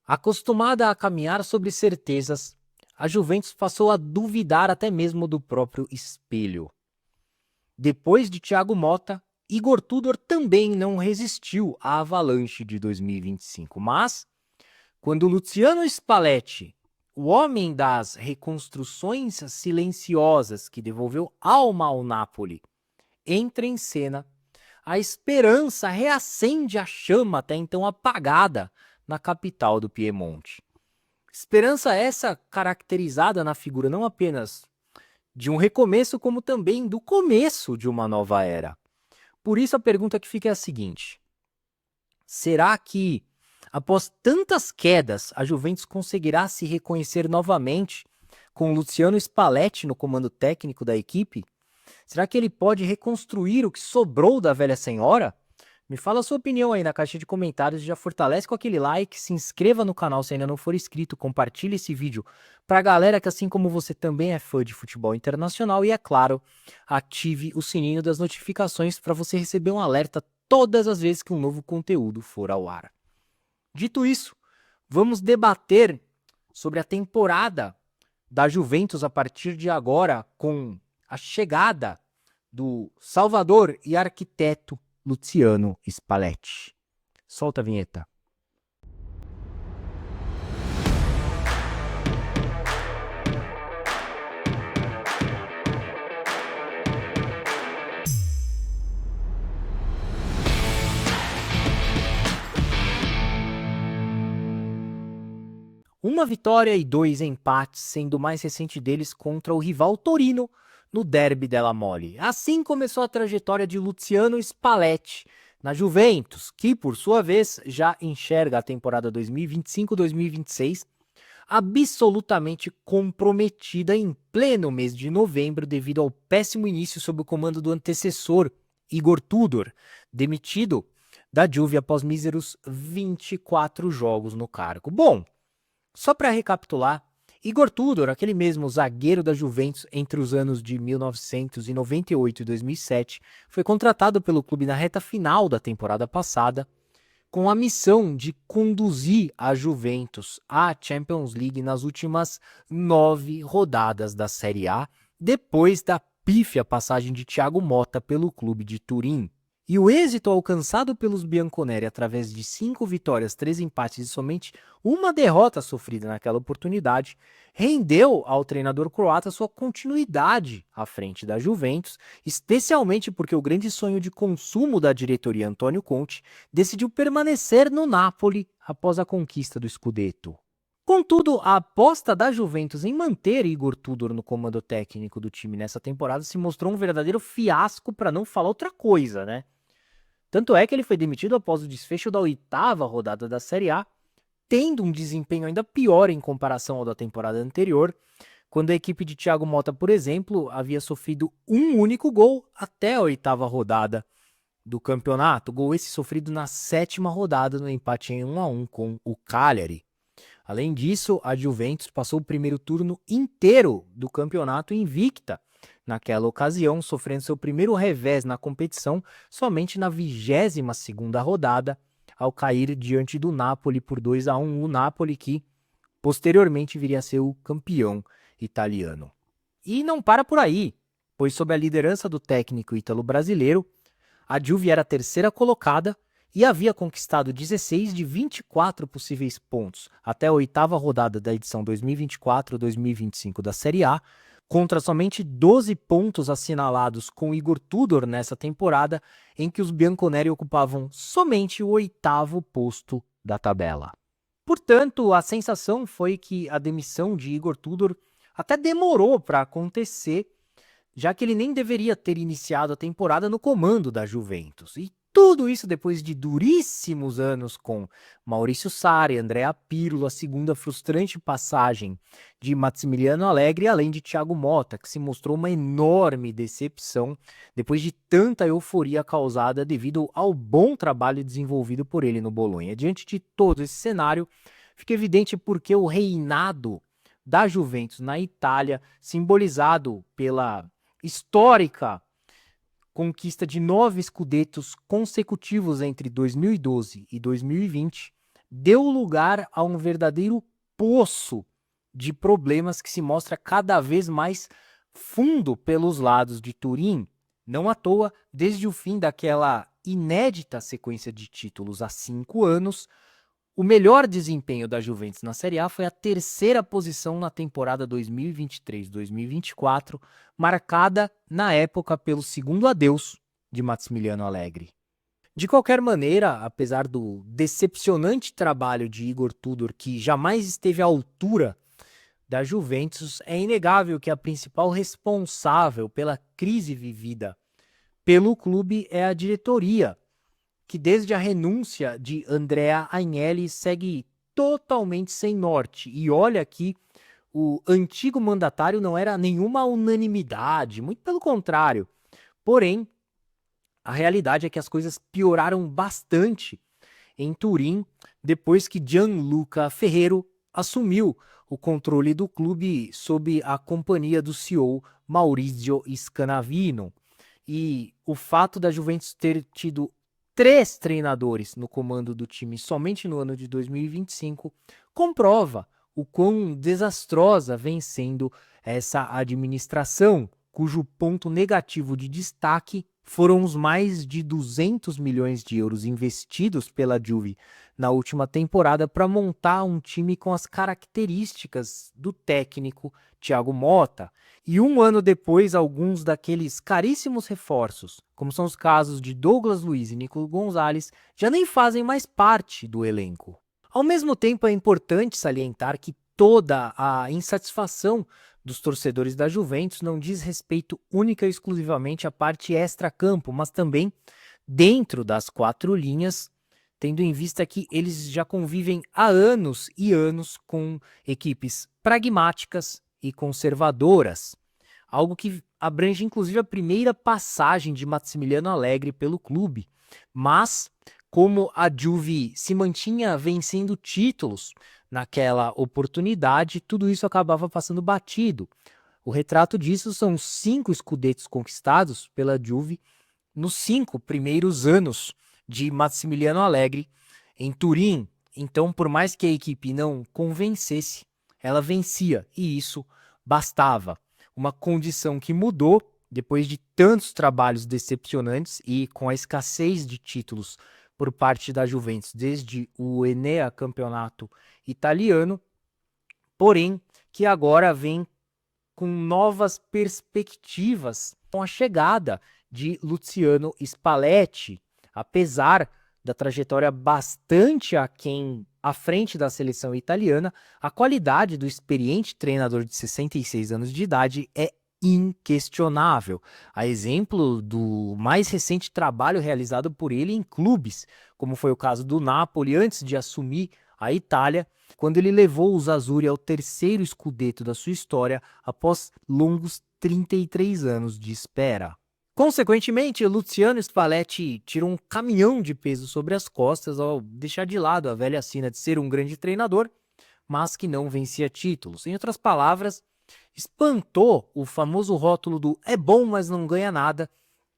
Acostumada a caminhar sobre certezas, a Juventus passou a duvidar até mesmo do próprio espelho. Depois de Thiago Motta, Igor Tudor também não resistiu à avalanche de 2025, mas quando Luciano Spalletti, o homem das reconstruções silenciosas que devolveu alma ao Napoli, entra em cena, a esperança reacende a chama até então apagada na capital do Piemonte. Esperança essa caracterizada na figura não apenas de um recomeço, como também do começo de uma nova era. Por isso a pergunta que fica é a seguinte: será que, após tantas quedas, a Juventus conseguirá se reconhecer novamente com Luciano Spalletti no comando técnico da equipe? Será que ele pode reconstruir o que sobrou da velha senhora? Me fala a sua opinião aí na caixa de comentários, já fortalece com aquele like, se inscreva no canal se ainda não for inscrito, compartilhe esse vídeo pra galera que assim como você também é fã de futebol internacional e é claro, ative o sininho das notificações para você receber um alerta todas as vezes que um novo conteúdo for ao ar. Dito isso, vamos debater sobre a temporada da Juventus a partir de agora com a chegada do Salvador e arquiteto Luciano Spalletti. Solta a vinheta. Uma vitória e 2 empates, sendo o mais recente deles contra o rival Torino no Derby della Mole. Assim começou a trajetória de Luciano Spalletti na Juventus, que por sua vez já enxerga a temporada 2025-2026 absolutamente comprometida em pleno mês de novembro devido ao péssimo início sob o comando do antecessor Igor Tudor, demitido da Juve após míseros 24 jogos no cargo. Bom, só para recapitular, Igor Tudor, aquele mesmo zagueiro da Juventus entre os anos de 1998 e 2007, foi contratado pelo clube na reta final da temporada passada com a missão de conduzir a Juventus à Champions League nas últimas 9 rodadas da Série A, depois da pífia passagem de Thiago Motta pelo clube de Turim. E o êxito alcançado pelos bianconeri através de 5 vitórias, 3 empates e somente uma derrota sofrida naquela oportunidade, rendeu ao treinador croata sua continuidade à frente da Juventus, especialmente porque o grande sonho de consumo da diretoria Antônio Conte decidiu permanecer no Napoli após a conquista do Scudetto. Contudo, a aposta da Juventus em manter Igor Tudor no comando técnico do time nessa temporada se mostrou um verdadeiro fiasco, para não falar outra coisa, né? Tanto é que ele foi demitido após o desfecho da 8ª rodada da Série A, tendo um desempenho ainda pior em comparação ao da temporada anterior, quando a equipe de Thiago Motta, por exemplo, havia sofrido um único gol até a 8ª rodada do campeonato, gol esse sofrido na 7ª rodada no empate em 1-1 com o Cagliari. Além disso, a Juventus passou o primeiro turno inteiro do campeonato invicta, naquela ocasião, sofrendo seu primeiro revés na competição somente na 22ª rodada, ao cair diante do Napoli por 2-1, o Napoli que posteriormente viria a ser o campeão italiano. E não para por aí, pois sob a liderança do técnico ítalo-brasileiro, a Juve era a terceira colocada e havia conquistado 16 de 24 possíveis pontos até a 8ª rodada da edição 2024-2025 da Série A, contra somente 12 pontos assinalados com Igor Tudor nessa temporada, em que os bianconeri ocupavam somente o 8º posto da tabela. Portanto, a sensação foi que a demissão de Igor Tudor até demorou para acontecer, já que ele nem deveria ter iniciado a temporada no comando da Juventus. E tudo isso depois de duríssimos anos com Maurício Sarri, Andrea Pirlo, a segunda frustrante passagem de Massimiliano Allegri, além de Thiago Motta, que se mostrou uma enorme decepção depois de tanta euforia causada devido ao bom trabalho desenvolvido por ele no Bolonha. Diante de todo esse cenário, fica evidente porque o reinado da Juventus na Itália, simbolizado pela histórica conquista de 9 Scudettos consecutivos entre 2012 e 2020, deu lugar a um verdadeiro poço de problemas que se mostra cada vez mais fundo pelos lados de Turim. Não à toa, desde o fim daquela inédita sequência de títulos há 5 anos, o melhor desempenho da Juventus na Série A foi a terceira posição na temporada 2023-2024, marcada na época pelo segundo adeus de Massimiliano Allegri. De qualquer maneira, apesar do decepcionante trabalho de Igor Tudor, que jamais esteve à altura da Juventus, é inegável que a principal responsável pela crise vivida pelo clube é a diretoria, que desde a renúncia de Andrea Agnelli segue totalmente sem norte. E olha que o antigo mandatário não era nenhuma unanimidade, muito pelo contrário. Porém, a realidade é que as coisas pioraram bastante em Turim depois que Gianluca Ferrero assumiu o controle do clube sob a companhia do CEO Maurizio Scanavino. E o fato da Juventus ter tido 3 treinadores no comando do time somente no ano de 2025 comprova o quão desastrosa vem sendo essa administração, cujo ponto negativo de destaque foram os mais de 200 milhões de euros investidos pela Juve na última temporada para montar um time com as características do técnico Thiago Motta. E um ano depois, alguns daqueles caríssimos reforços, como são os casos de Douglas Luiz e Nico Gonzalez, já nem fazem mais parte do elenco. Ao mesmo tempo, é importante salientar que toda a insatisfação dos torcedores da Juventus não diz respeito única e exclusivamente à parte extra-campo, mas também dentro das 4 linhas, tendo em vista que eles já convivem há anos e anos com equipes pragmáticas e conservadoras, algo que abrange inclusive a primeira passagem de Massimiliano Allegri pelo clube. Mas, como a Juve se mantinha vencendo títulos naquela oportunidade, tudo isso acabava passando batido. O retrato disso são 5 scudettos conquistados pela Juve nos 5 primeiros anos de Massimiliano Allegri em Turim. Então, por mais que a equipe não convencesse, ela vencia, e isso bastava. Uma condição que mudou depois de tantos trabalhos decepcionantes e com a escassez de títulos por parte da Juventus desde o Enea Campeonato Italiano, porém que agora vem com novas perspectivas com a chegada de Luciano Spalletti. Apesar da trajetória bastante aquém à frente da seleção italiana, a qualidade do experiente treinador de 66 anos de idade é inquestionável, a exemplo do mais recente trabalho realizado por ele em clubes, como foi o caso do Napoli antes de assumir a Itália, quando ele levou os Azzurri ao 3º scudetto da sua história após longos 33 anos de espera. Consequentemente, Luciano Spalletti tirou um caminhão de peso sobre as costas ao deixar de lado a velha sina de ser um grande treinador, mas que não vencia títulos. Em outras palavras, espantou o famoso rótulo do "é bom, mas não ganha nada",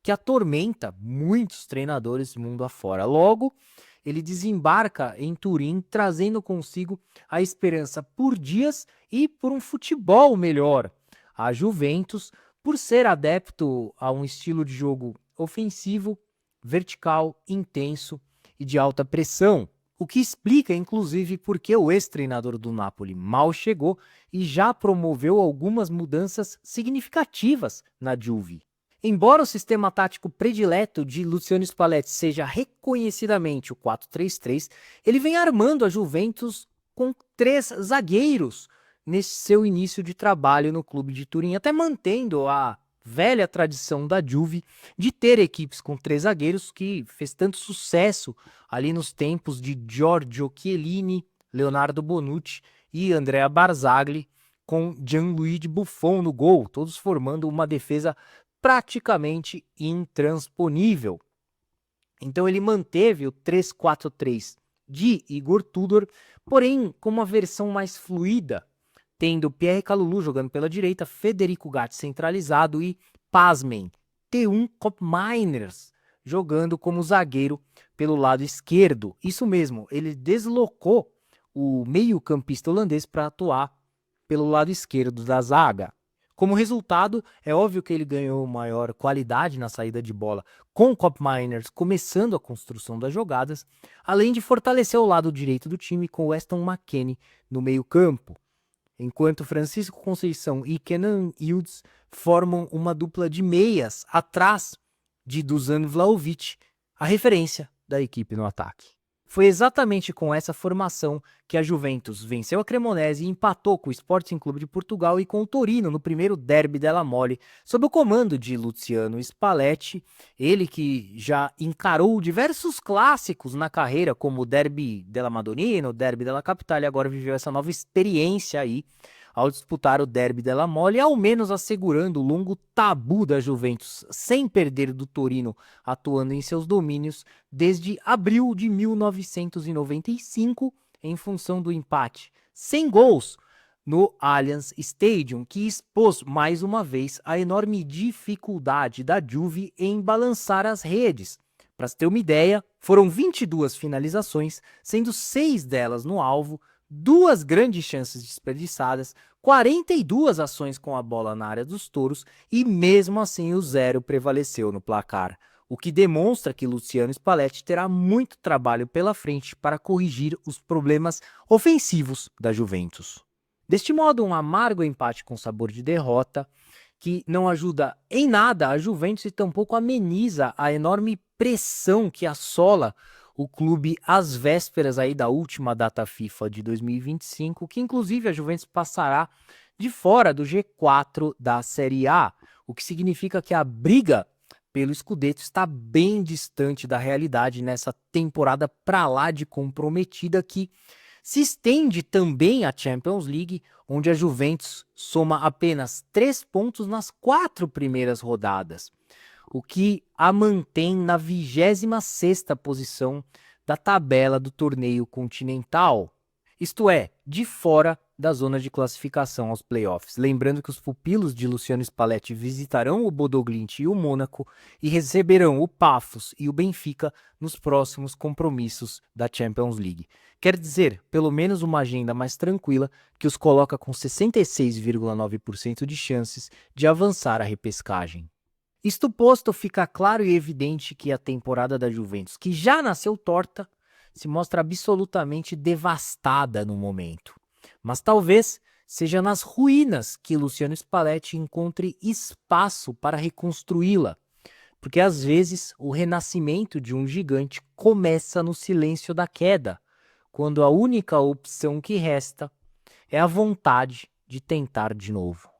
que atormenta muitos treinadores mundo afora. Logo, ele desembarca em Turim, trazendo consigo a esperança por dias e por um futebol melhor. A Juventus, por ser adepto a um estilo de jogo ofensivo, vertical, intenso e de alta pressão, o que explica, inclusive, por que o ex-treinador do Napoli mal chegou e já promoveu algumas mudanças significativas na Juve. Embora o sistema tático predileto de Luciano Spalletti seja reconhecidamente o 4-3-3, ele vem armando a Juventus com 3 zagueiros nesse seu início de trabalho no clube de Turim, até mantendo a velha tradição da Juve de ter equipes com 3 zagueiros, que fez tanto sucesso ali nos tempos de Giorgio Chiellini, Leonardo Bonucci e Andrea Barzagli, com Gianluigi Buffon no gol, todos formando uma defesa praticamente intransponível. Então ele manteve o 3-4-3 de Igor Tudor, porém com uma versão mais fluida, tendo Pierre Kalulu jogando pela direita, Federico Gatti centralizado e, pasmem, T1 Koopmeiners jogando como zagueiro pelo lado esquerdo. Isso mesmo, ele deslocou o meio-campista holandês para atuar pelo lado esquerdo da zaga. Como resultado, é óbvio que ele ganhou maior qualidade na saída de bola, com o Koopmeiners começando a construção das jogadas, além de fortalecer o lado direito do time com o Weston McKennie no meio-campo, enquanto Francisco Conceição e Kenan Yildiz formam uma dupla de meias atrás de Dusan Vlahovic, a referência da equipe no ataque. Foi exatamente com essa formação que a Juventus venceu a Cremonese e empatou com o Sporting Clube de Portugal e com o Torino no primeiro Derby della Mole, sob o comando de Luciano Spalletti, ele que já encarou diversos clássicos na carreira, como o Derby della Madonnina, o Derby della Capitale, e agora viveu essa nova experiência aí ao disputar o Derby della Mole, ao menos assegurando o longo tabu da Juventus, sem perder do Torino atuando em seus domínios desde abril de 1995, em função do empate sem gols no Allianz Stadium, que expôs mais uma vez a enorme dificuldade da Juve em balançar as redes. Para se ter uma ideia, foram 22 finalizações, sendo 6 delas no alvo, 2 grandes chances desperdiçadas, 42 ações com a bola na área dos touros e mesmo assim o 0 prevaleceu no placar, o que demonstra que Luciano Spalletti terá muito trabalho pela frente para corrigir os problemas ofensivos da Juventus. Deste modo, um amargo empate com sabor de derrota, que não ajuda em nada a Juventus e tampouco ameniza a enorme pressão que assola o clube às vésperas aí da última data FIFA de 2025, que inclusive a Juventus passará de fora do G4 da Série A, o que significa que a briga pelo Scudetto está bem distante da realidade nessa temporada pra lá de comprometida, que se estende também à Champions League, onde a Juventus soma apenas 3 pontos nas 4 primeiras rodadas, o que a mantém na 26ª posição da tabela do torneio continental, isto é, de fora da zona de classificação aos playoffs. Lembrando que os pupilos de Luciano Spalletti visitarão o Bodo Glimt e o Mônaco e receberão o Paphos e o Benfica nos próximos compromissos da Champions League. Quer dizer, pelo menos uma agenda mais tranquila que os coloca com 66,9% de chances de avançar a repescagem. Isto posto, fica claro e evidente que a temporada da Juventus, que já nasceu torta, se mostra absolutamente devastada no momento. Mas talvez seja nas ruínas que Luciano Spalletti encontre espaço para reconstruí-la, porque às vezes o renascimento de um gigante começa no silêncio da queda, quando a única opção que resta é a vontade de tentar de novo.